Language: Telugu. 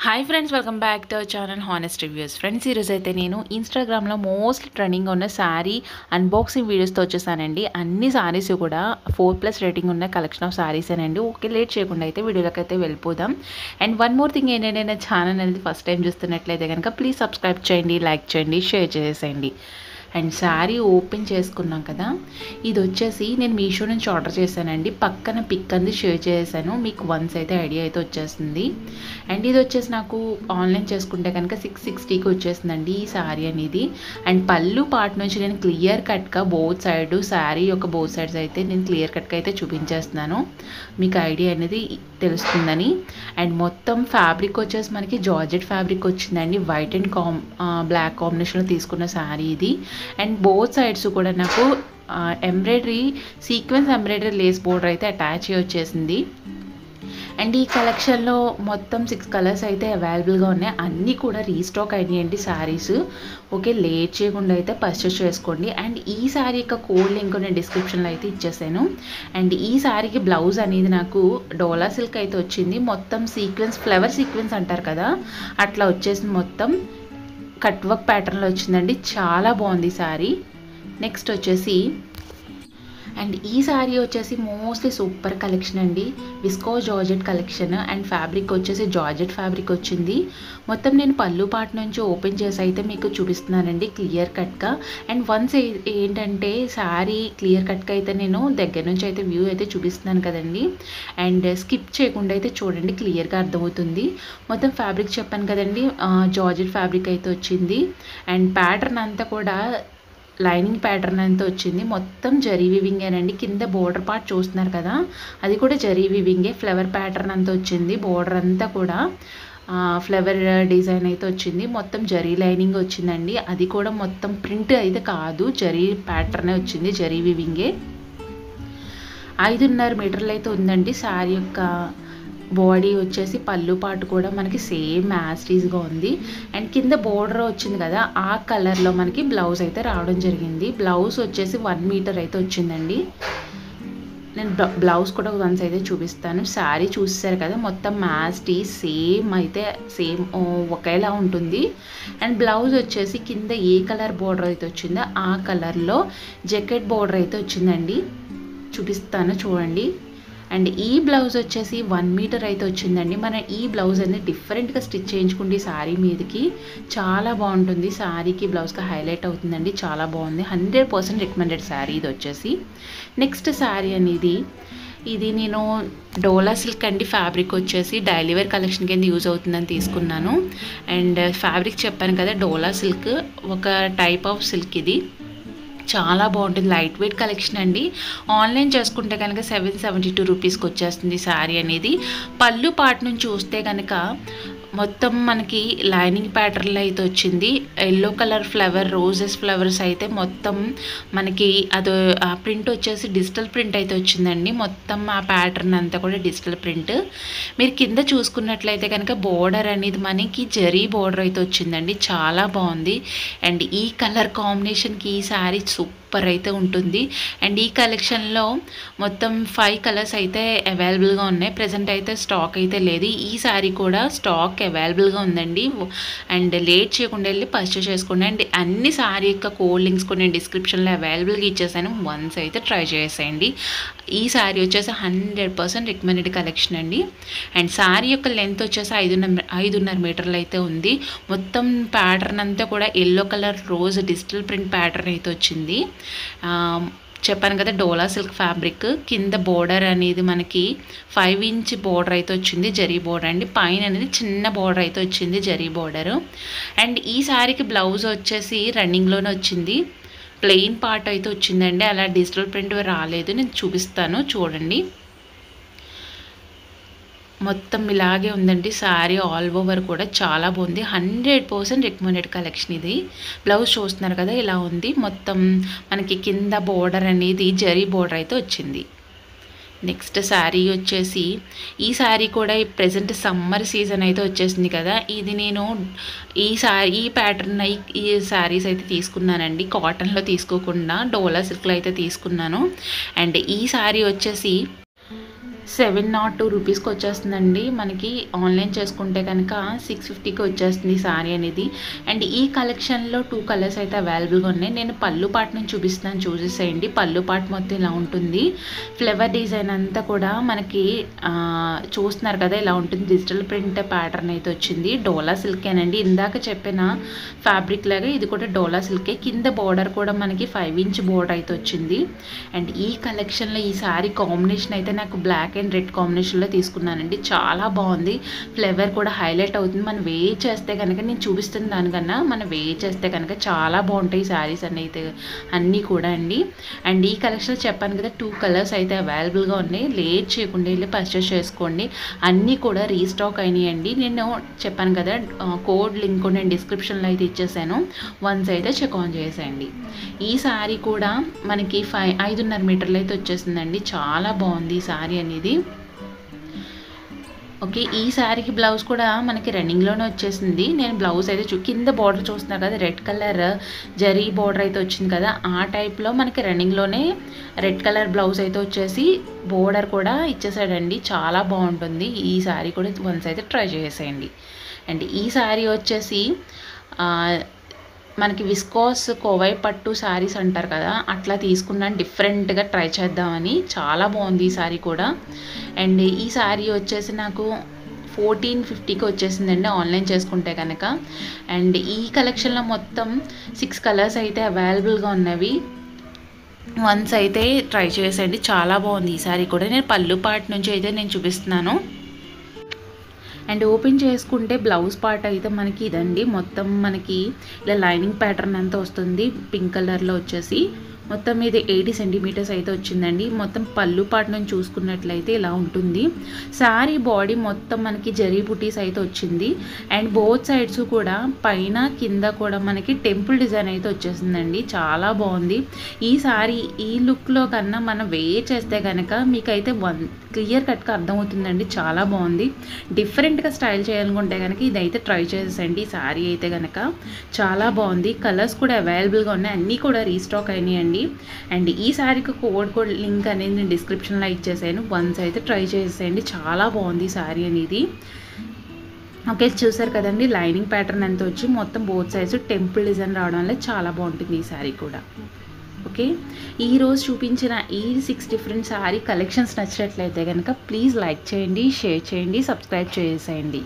Hi friends, welcome back to our channel honest reviews. Friends, ఈరోజు అయితే నేను ఇన్స్టాగ్రామ్లో మోస్ట్ ట్రెండింగ్గా ఉన్న శారీ అన్బాక్సింగ్ వీడియోస్తో వచ్చేసానండి. అన్ని శారీస్ కూడా 4+ రేటింగ్ ఉన్న కలెక్షన్ ఆఫ్ శారీసేనండి. ఓకే, లేట్ చేయకుండా అయితే వీడియోలోకి అయితే వెళ్ళిపోదాం. అండ్ వన్ మోర్ థింగ్ ఏంటంటే, నా ఛానల్ అనేది ఫస్ట్ టైం చూస్తున్నట్లయితే కనుక ప్లీజ్ సబ్స్క్రైబ్ చేయండి, లైక్ చేయండి, షేర్ చేసేయండి. అండ్ శారీ ఓపెన్ చేసుకున్నాం కదా, ఇది వచ్చేసి నేను మీషో నుంచి ఆర్డర్ చేశానండి. పక్కన పిక్ అనేది షేర్ చేశాను, మీకు వన్స్ అయితే ఐడియా అయితే వచ్చేస్తుంది. అండ్ ఇది వచ్చేసి నాకు ఆన్లైన్ చేసుకుంటే కనుక 660కి వచ్చేసిందండి ఈ శారీ అనేది. అండ్ పళ్ళు పార్ట్ నుంచి నేను క్లియర్ కట్గా బోత్ సైడ్ శారీ యొక్క బోత్ సైడ్స్ అయితే నేను క్లియర్ కట్గా అయితే చూపించేస్తున్నాను, మీకు ఐడియా అనేది తెలుస్తుందని. అండ్ మొత్తం ఫ్యాబ్రిక్ వచ్చేసి మనకి జార్జెట్ ఫ్యాబ్రిక్ వచ్చిందండి. వైట్ అండ్ బ్లాక్ కాంబినేషన్లో తీసుకున్న శారీ ఇది. అండ్ బోత్ సైడ్స్ కూడా నాకు embroidery sequence embroidery lace border అయితే అటాచ్ అయ్యి వచ్చేసింది. అండ్ ఈ కలెక్షన్లో మొత్తం 6 కలర్స్ అయితే అవైలబుల్గా ఉన్నాయి. అన్నీ కూడా రీస్టాక్ అయినాయండి శారీస్. ఓకే, లేట్ చేయకుండా అయితే పర్చేస్ చేసుకోండి. అండ్ ఈ శారీ యొక్క కోడ్ లింక్ నేను డిస్క్రిప్షన్లో అయితే ఇచ్చేసాను. అండ్ ఈ శారీకి బ్లౌజ్ అనేది నాకు డోలా సిల్క్ అయితే వచ్చింది. మొత్తం సీక్వెన్స్, ఫ్లవర్ సీక్వెన్స్ అంటారు కదా, అట్లా వచ్చేసింది. మొత్తం కట్ వర్క్ ప్యాటర్న్లో వచ్చిందండి. చాలా బాగుంది శారీ. నెక్స్ట్ వచ్చేసి అండ్ ఈ శారీ వచ్చేసి మోస్ట్లీ సూపర్ కలెక్షన్ అండి. Visco georgette collection. And fabric వచ్చేసి జార్జెట్ ఫ్యాబ్రిక్ వచ్చింది. మొత్తం నేను పళ్ళు పార్ట్ నుంచి ఓపెన్ చేసి అయితే మీకు చూపిస్తున్నానండి క్లియర్ కట్గా. అండ్ వన్స్ ఏంటంటే శారీ క్లియర్ కట్గా అయితే నేను దగ్గర నుంచి అయితే వ్యూ అయితే చూపిస్తున్నాను కదండి. అండ్ స్కిప్ చేయకుండా అయితే చూడండి, క్లియర్గా అర్థమవుతుంది. మొత్తం ఫ్యాబ్రిక్ చెప్పాను కదండి, జార్జెట్ ఫ్యాబ్రిక్ అయితే వచ్చింది. అండ్ ప్యాటర్న్ అంతా కూడా లైనింగ్ ప్యాటర్న్ అంతా వచ్చింది. మొత్తం జరీ వివింగేనండి. కింద బోర్డర్ పార్ట్ చూస్తున్నారు కదా, అది కూడా జరీ వివింగే. ఫ్లవర్ ప్యాటర్న్ అంతా వచ్చింది. బోర్డర్ అంతా కూడా ఫ్లవర్ డిజైన్ అయితే వచ్చింది. మొత్తం జరీ లైనింగ్ వచ్చిందండి. అది కూడా మొత్తం ప్రింట్ అయితే కాదు, జరీ ప్యాటర్నే వచ్చింది, జరీ వివింగే. 5.5 మీటర్లు అయితే ఉందండి శారీ యొక్క బాడీ వచ్చేసి. పళ్ళు పాటు కూడా మనకి సేమ్ యాస్టీస్గా ఉంది. అండ్ కింద బోర్డర్ వచ్చింది కదా, ఆ కలర్లో మనకి బ్లౌజ్ అయితే రావడం జరిగింది. బ్లౌజ్ వచ్చేసి 1 మీటర్ అయితే వచ్చిందండి. నేను బ్లౌజ్ కూడా వన్స్ అయితే చూపిస్తాను. శారీ చూసారు కదా, మొత్తం యాస్టీ సేమ్ అయితే సేమ్ ఒకేలా ఉంటుంది. అండ్ బ్లౌజ్ వచ్చేసి కింద ఏ కలర్ బోర్డర్ అయితే వచ్చిందో ఆ కలర్లో జాకెట్ బోర్డర్ అయితే వచ్చిందండి. చూపిస్తాను చూడండి. అండ్ ఈ బ్లౌజ్ వచ్చేసి 1 మీటర్ అయితే వచ్చిందండి. మన ఈ బ్లౌజ్ అనేది డిఫరెంట్గా స్టిచ్ చేయించుకుంటే శారీ మీదకి చాలా బాగుంటుంది. శారీకి బ్లౌజ్కి హైలైట్ అవుతుందండి. చాలా బాగుంది. 100% రికమెండెడ్ శారీ ఇది వచ్చేసి. నెక్స్ట్ శారీ అనేది ఇది నేను డోలా సిల్క్ అండి. ఫ్యాబ్రిక్ వచ్చేసి డైలీ వేర్ కలెక్షన్ కింద యూజ్ అవుతుందని తీసుకున్నాను. అండ్ ఫ్యాబ్రిక్ చెప్పాను కదా, డోలా సిల్క్ ఒక టైప్ ఆఫ్ సిల్క్ ఇది. చాలా బాగుంటుంది. లైట్ వెయిట్ కలెక్షన్ అండి. ఆన్లైన్ చేసుకుంటే కనుక 772 రూపీస్కి వచ్చేస్తుంది శారీ అనేది. పళ్ళు పార్ట్ నుంచి చూస్తే కనుక మొత్తం మనకి లైనింగ్ ప్యాటర్న్లో అయితే వచ్చింది. Yellow colour flower, roses flowers అయితే మొత్తం మనకి అది ప్రింట్ వచ్చేసి డిజిటల్ ప్రింట్ అయితే వచ్చిందండి. మొత్తం ఆ ప్యాటర్న్ అంతా కూడా డిజిటల్ ప్రింట్. మీరు కింద చూసుకున్నట్లయితే కనుక బోర్డర్ అనేది మనకి జరీ బోర్డర్ అయితే వచ్చిందండి. చాలా బాగుంది. అండ్ ఈ కలర్ కాంబినేషన్కి ఈ శారీ సూపర్ అయితే ఉంటుంది. అండ్ ఈ కలెక్షన్లో మొత్తం 5 కలర్స్ అయితే అవైలబుల్గా ఉన్నాయి. ప్రజెంట్ అయితే స్టాక్ అయితే లేదు. ఈ శారీ కూడా స్టాక్ అవైలబుల్గా ఉందండి. అండ్ లేట్ చేయకుండా వెళ్ళి పర్చేస్ చేసుకోండి. అండ్ అన్ని శారీ యొక్క కోడ్ లింక్స్ కూడా నేను డిస్క్రిప్షన్లో అవైలబుల్గా ఇచ్చేసాను. వన్స్ అయితే ట్రై చేసేయండి. ఈ శారీ వచ్చేసి 100% రికమెండెడ్ కలెక్షన్ అండి. అండ్ శారీ యొక్క లెంత్ వచ్చేసి 5.5 మీటర్లు అయితే ఉంది. మొత్తం ప్యాటర్న్ అంతా కూడా yellow colour rose digital print pattern అయితే వచ్చింది. చెప్పాను కదా, డోలా సిల్క్ ఫ్యాబ్రిక్. కింద బోర్డర్ అనేది మనకి 5 ఇంచ్ బోర్డర్ అయితే వచ్చింది, జరీ బోర్డర్ అండి. పైన అనేది చిన్న బోర్డర్ అయితే వచ్చింది, జరీ బోర్డరు. అండ్ ఈ శారీకి బ్లౌజ్ వచ్చేసి రన్నింగ్లోనే వచ్చింది. ప్లెయిన్ పార్ట్ అయితే వచ్చిందండి, అలా డిజిటల్ ప్రింట్ రాలేదు. నేను చూపిస్తాను చూడండి. మొత్తం ఇలాగే ఉందండి శారీ ఆల్ ఓవర్ కూడా. చాలా బాగుంది. 100% రికమెండెడ్ కలెక్షన్ ఇది. బ్లౌజ్ చూస్తున్నారు కదా, ఇలా ఉంది. మొత్తం మనకి కింద బోర్డర్ అనేది జరీ బోర్డర్ అయితే వచ్చింది. నెక్స్ట్ శారీ వచ్చేసి ఈ శారీ కూడా ప్రెజెంట్ సమ్మర్ సీజన్ అయితే వచ్చేసింది కదా, ఇది నేను ఈ ప్యాటర్న్ ఈ శారీస్ అయితే తీసుకున్నానండి. కాటన్లో తీసుకోకుండా డోలా సిల్క్లో అయితే తీసుకున్నాను. అండ్ ఈ శారీ వచ్చేసి 702 రూపీస్కి వచ్చేస్తుందండి. మనకి ఆన్లైన్ చేసుకుంటే కనుక 650కి వచ్చేస్తుంది ఈ సారీ అనేది. అండ్ ఈ కలెక్షన్లో 2 కలర్స్ అయితే అవైలబుల్గా ఉన్నాయి. నేను పళ్ళు పాటు నుంచి చూపిస్తున్నాను, చూసేసేయండి. పళ్ళు పాటు మొత్తం ఇలా ఉంటుంది. ఫ్లవర్ డిజైన్ అంతా కూడా మనకి చూస్తున్నారు కదా, ఇలా ఉంటుంది. డిజిటల్ ప్రింట్ ప్యాటర్న్ అయితే వచ్చింది. డోలా సిల్కేనండి, ఇందాక చెప్పిన ఫ్యాబ్రిక్ లాగా ఇది కూడా డోలా సిల్కే. కింద బోర్డర్ కూడా మనకి 5 ఇంచ్ బోర్డర్ అయితే వచ్చింది. అండ్ ఈ కలెక్షన్లో ఈ సారీ కాంబినేషన్ అయితే నాకు బ్లాక్ అండ్ రెడ్ కాంబినేషన్లో తీసుకున్నానండి. చాలా బాగుంది. ఫ్లేవర్ కూడా హైలైట్ అవుతుంది. మనం వేర్ చేస్తే కనుక, నేను చూపిస్తున్న దానికన్నా మనం వేర్ చేస్తే కనుక చాలా బాగుంటాయి శారీస్ అన్నీ అయితే అన్నీ కూడా అండి. అండ్ ఈ కలెక్షన్ చెప్పాను కదా, 2 కలర్స్ అయితే అవైలబుల్గా ఉన్నాయి. లేట్ చేయకుండా వెళ్ళి పర్చేస్ చేసుకోండి. అన్నీ కూడా రీస్టాక్ అయినాయండి. నేను చెప్పాను కదా, కోడ్ లింక్ నేను డిస్క్రిప్షన్లో అయితే ఇచ్చేసాను. వన్స్ అయితే చెక్ ఆన్ చేసేయండి. ఈ సారీ కూడా మనకి 5.5 మీటర్లు అయితే వచ్చేసిందండి. చాలా బాగుంది ఈ సారీ అనేది. ఓకే, ఈ శారీకి బ్లౌజ్ కూడా మనకి రన్నింగ్లోనే వచ్చేసింది. నేను బ్లౌజ్ అయితే కింద బార్డర్ చూస్తున్నారు కదా, రెడ్ కలర్ జరీ బార్డర్ అయితే వచ్చింది కదా, ఆ టైప్లో మనకి రన్నింగ్లోనే రెడ్ కలర్ బ్లౌజ్ అయితే వచ్చేసి బోర్డర్ కూడా ఇచ్చేసాడండి. చాలా బాగుంటుంది ఈ శారీ కూడా. వన్స్ అయితే ట్రై చేసేయండి. అండ్ ఈ శారీ వచ్చేసి మనకి విస్కోస్ కోవై పట్టు శారీస్ అంటారు కదా, అట్లా తీసుకున్నాను. డిఫరెంట్గా ట్రై చేద్దామని. చాలా బాగుంది ఈ శారీ కూడా. అండ్ ఈ శారీ వచ్చేసి నాకు 1450కి వచ్చేసిందండి ఆన్లైన్ చేసుకుంటే కనుక. అండ్ ఈ కలెక్షన్లో మొత్తం 6 కలర్స్ అయితే అవైలబుల్గా ఉన్నవి. వన్స్ అయితే ట్రై చేసేయండి. చాలా బాగుంది ఈ శారీ కూడా. నేను పళ్ళు పార్ట్ నుంచి అయితే నేను చూపిస్తున్నాను. అండ్ ఓపెన్ చేసుకుంటే బ్లౌజ్ పార్ట్ అయితే మనకి ఇదండి. మొత్తం మనకి ఇలా లైనింగ్ ప్యాటర్న్ అంతా వస్తుంది. పింక్ కలర్లో వచ్చేసి మొత్తం ఇది 80 సెంటీమీటర్స్ అయితే వచ్చిందండి. మొత్తం పళ్ళు పార్ట్ నుంచి చూసుకున్నట్లయితే ఇలా ఉంటుంది. శారీ బాడీ మొత్తం మనకి జరీ బుటీస్ అయితే వచ్చింది. అండ్ బోత్ సైడ్స్ కూడా పైన కింద కూడా మనకి టెంపుల్ డిజైన్ అయితే వచ్చేసిందండి. చాలా బాగుంది ఈ శారీ. ఈ లుక్లో కన్నా మనం వేర్ చేస్తే కనుక మీకైతే క్లియర్ కట్గా అర్థమవుతుందండి. చాలా బాగుంది. డిఫరెంట్గా స్టైల్ చేయాలనుకుంటే కనుక ఇదైతే ట్రై చేసేసండి. ఈ శారీ అయితే కనుక చాలా బాగుంది. కలర్స్ కూడా అవైలబుల్గా ఉన్నాయి. అన్నీ కూడా రీస్టాక్ అయినాయండి. అండ్ ఈ శారీకి కోడ్ లింక్ అనేది నేను డిస్క్రిప్షన్లో ఇచ్చేసాను. వన్స్ అయితే ట్రై చేసేయండి. చాలా బాగుంది ఈ శారీ అనేది. ఓకే, చూసారు కదండి, లైనింగ్ ప్యాటర్న్ అంతా వచ్చి మొత్తం బోత్ సైడ్స్ టెంపుల్ డిజైన్ రావడం వల్ల చాలా బాగుంటుంది ఈ శారీ కూడా. ఓకే, ఈరోజు చూపించిన ఈ 6 డిఫరెంట్ శారీ కలెక్షన్స్ నచ్చినట్లయితే కనుక ప్లీజ్ లైక్ చేయండి, షేర్ చేయండి, సబ్స్క్రైబ్ చేసేయండి.